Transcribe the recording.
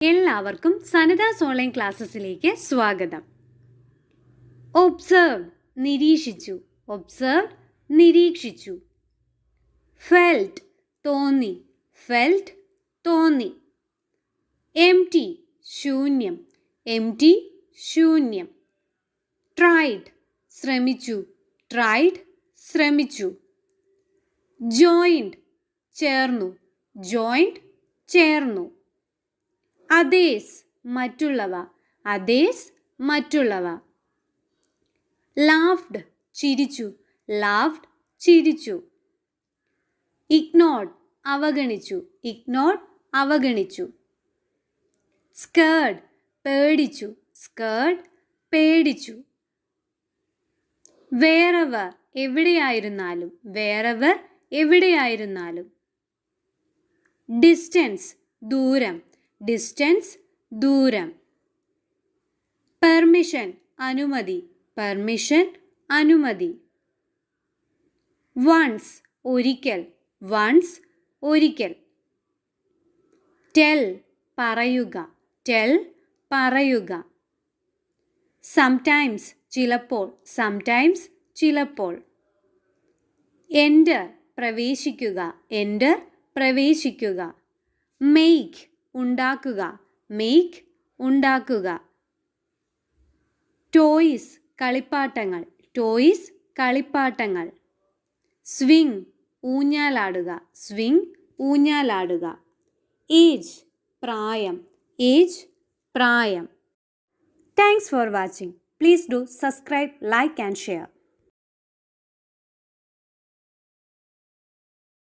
എല്ലാവർക്കും സനിതാസ് ഓൺലൈൻ ക്ലാസ്സസിലേക്ക് സ്വാഗതം. ഒബ്സർവ് നിരീക്ഷിച്ചു, ഒബ്സർവ് നിരീക്ഷിച്ചു. ഫെൽറ്റ് തോന്നി, ഫെൽറ്റ് തോന്നി. എംറ്റി ശൂന്യം, എംറ്റി ശൂന്യം. ട്രൈഡ് ശ്രമിച്ചു, ട്രൈഡ് ശ്രമിച്ചു. ജോയിൻഡ് ചേർന്നു, ജോയിൻഡ് ചേർന്നു. അതേസ് മറ്റുള്ളവ, അതേസ് മറ്റുള്ളവ. ലാഫ്ഡ് ചിരിച്ചു, ലാഫ്ഡ് ചിരിച്ചു. ഇഗ്നോർഡ് അവഗണിച്ചു, ഇഗ്നോർഡ് അവഗണിച്ചു. സ്കേർഡ് പേടിച്ചു, സ്കേർഡ് പേടിച്ചു. വേറെവർ എവിടെയായിരുന്നാലും, വേറെവർ എവിടെയായിരുന്നാലും. ഡിസ്റ്റൻസ് ദൂരം, ഡിസ്റ്റൻസ് ദൂരം. പെർമിഷൻ അനുമതി, പെർമിഷൻ അനുമതി. വൺസ് ഒരിക്കൽ, വൺസ് ഒരിക്കൽ. ടെൽ പറയുക, ടെൽ പറയുക. സംടൈംസ് ചിലപ്പോൾ, സംടൈംസ് ചിലപ്പോൾ. എൻ്റർ പ്രവേശിക്കുക, എൻ്റർ പ്രവേശിക്കുക. മെയ്ക്ക് ഉണ്ടാക്കുക, മെയ്ക്ക് ഉണ്ടാക്കുക. ടോയ്സ് കളിപ്പാട്ടങ്ങൾ, ടോയ്സ് കളിപ്പാട്ടങ്ങൾ. സ്വിങ് ഊഞ്ഞാലാടുക, സ്വിങ് ഊഞ്ഞാലാടുക. ഏജ് പ്രായം, ഏജ് പ്രായം. Thanks for watching. Please do subscribe, like and share.